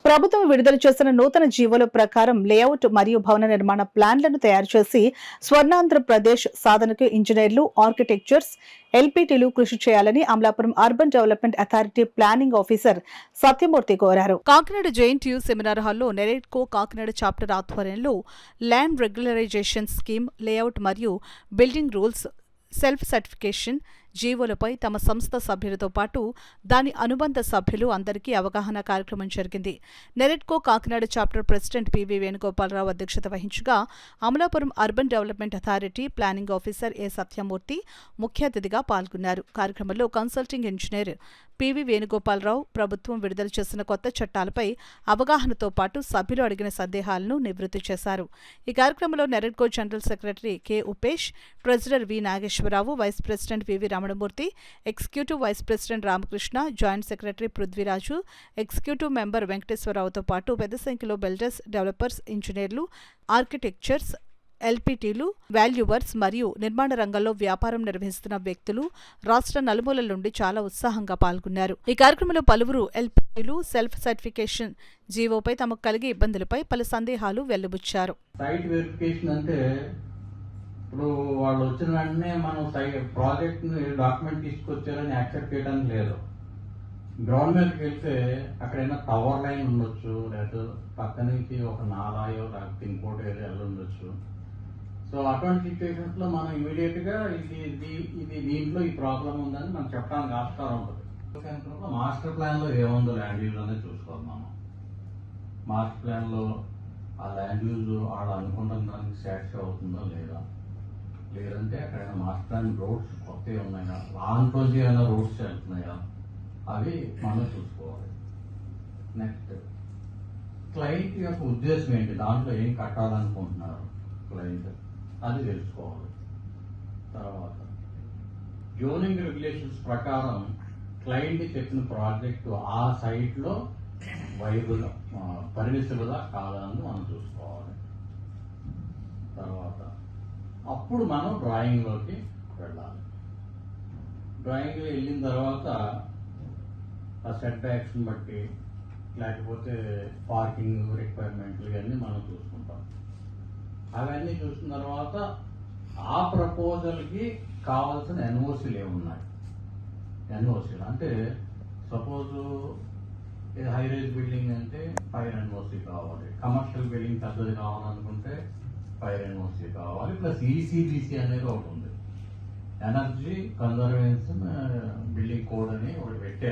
ప్రభుత్వం విడుదల చేసిన నూతన జీవోల ప్రకారం లేఅవుట్ మరియు భవన నిర్మాణ ప్లాన్లను తయారు చేసి స్వర్ణాంధ్రప్రదేశ్ సాధనకు ఇంజనీర్లు, ఆర్కిటెక్చర్స్, ఎల్పీటీలు కృషి చేయాలని Amalapuram urban development authority planning officer Satyamurthy కోరారు. కాకినాడ జేఎన్టీయూ సెమినార్ హాల్లో నెరెడ్కో కాకినాడ చాప్టర్ ఆధ్వర్యంలో ల్యాండ్ రెగ్యులరైజేషన్ స్కీమ్, లేఅవుట్ మరియు బిల్డింగ్ రూల్స్, సెల్ఫ్ సర్టిఫికేషన్ జీవోలపై తమ సంస్థ సభ్యులతో పాటు దాని అనుబంధ సభ్యులు అందరికీ అవగాహన కార్యక్రమం జరిగింది. NAREDCO Kakinada chapter president PV Venugopalarao అధ్యక్షత వహించగా Amalapuram urban development authority planning officer A Satyamurthy ముఖ్య అతిథిగా పాల్గొన్నారు. కార్యక్రమంలో కన్సల్టింగ్ ఇంజనీర్ పివి వేణుగోపాలరావు ప్రభుత్వం విడుదల చేసిన కొత్త చట్టాలపై అవగాహనతో పాటు సభ్యులు అడిగిన సందేహాలను నివృత్తి చేశారు. ఈ కార్యక్రమంలో NAREDCO general secretary K Upesh, treasurer V Nageswararao, vice president VV Ramanamurthy, executive vice president Ramakrishna, joint secretary Prithviraju, executive member వెంకటేశ్వరరావుతో పాటు పెద్ద సంఖ్యలో బిల్డర్స్, డెవలపర్స్, ఇంజనీర్లు, ఆర్కిటెక్చర్స్, ఎల్పీటీలు, వాల్యూవర్స్ మరియు నిర్మాణ రంగంలో వ్యాపారం నిర్వహిస్తున్న వ్యక్తులు రాష్ట్ర నలుమూలల నుండి చాలా ఉత్సాహంగా పాల్గొన్నారు. ఈ కార్యక్రమంలో పలువురు ఎల్పీటీలు సెల్ఫ్ సర్టిఫికేషన్ జీవోపై తమకు కలిగే ఇబ్బందులపై పలు సందేహాలు వెల్లబుచ్చారు. సైట్ వెరిఫికేషన్ అంటే ఇప్పుడు వాళ్ళు వచ్చిన వెంటనే మనం ప్రాజెక్ట్ డాక్యుమెంట్ తీసుకొచ్చారని యాక్సెప్ట్ చేయడానికి లేదు. గ్రౌండ్ మీదకి వెళ్తే అక్కడైనా టవర్ లైన్ ఉండొచ్చు, లేదా పక్క నుంచి ఒక నాలాయో లేకపోతే ఇంకోటి ఏదో వెళ్ళుండొచ్చు. సో అటువంటి సిచ్యువేషన్స్ లో మనం ఇమీడియట్ గా ఇది దీంట్లో ఈ ప్రాబ్లం ఉందని మనం చెప్పడానికి ఆస్కారం ఉంటుంది. మాస్టర్ ప్లాన్ లో ఏముందో ల్యాండ్ యూజ్ అనేది చూసుకోవాలి. మనం మాస్టర్ ప్లాన్ లో ఆ ల్యాండ్ యూజ్ వాళ్ళు అనుకున్న దానికి సాటిస్ఫై అవుతుందో లేదంటే అక్కడ మాస్టర్ ప్లాన్ రోడ్స్ కొత్తవి ఉన్నాయా, లాంగ్ రోజు ఏమైనా రోడ్స్ వెళ్తున్నాయా, అవి మనం చూసుకోవాలి. నెక్స్ట్ క్లయింట్ యొక్క ఉద్దేశం ఏంటి, దాంట్లో ఏం కట్టాలనుకుంటున్నారు క్లయింట్, అది తెలుసుకోవాలి. తర్వాత జోనింగ్ రెగ్యులేషన్స్ ప్రకారం క్లయింట్ చెప్పిన ప్రాజెక్టు ఆ సైట్లో వైబుల్ పర్మిసిబులా కాదని మనం చూసుకోవాలి. తర్వాత అప్పుడు మనం డ్రాయింగ్లోకి వెళ్ళాలి. డ్రాయింగ్లో వెళ్ళిన తర్వాత ఆ సెట్ బ్యాక్స్ని బట్టి లేకపోతే పార్కింగ్ రిక్వైర్మెంట్లు ఇవన్నీ మనం చూసుకుంటాం. అవన్నీ చూసిన తర్వాత ఆ ప్రపోజల్కి కావాల్సిన ఎన్ఓసీలు ఏమున్నాయి. ఎన్ఓసీలు అంటే సపోజు ఇది హైరేజ్ బిల్డింగ్ అంటే ఫైర్ ఎన్ఓసీ కావాలి, కమర్షియల్ బిల్డింగ్ పెద్దది కావాలనుకుంటే ఫైర్ ఎన్ఓసీ కావాలి, ప్లస్ ఈసీబీసీ అనేది ఒకటి ఉంది, ఎనర్జీ కన్జర్వేషన్ బిల్డింగ్ కోడ్ అని ఒకటి పెట్టారు.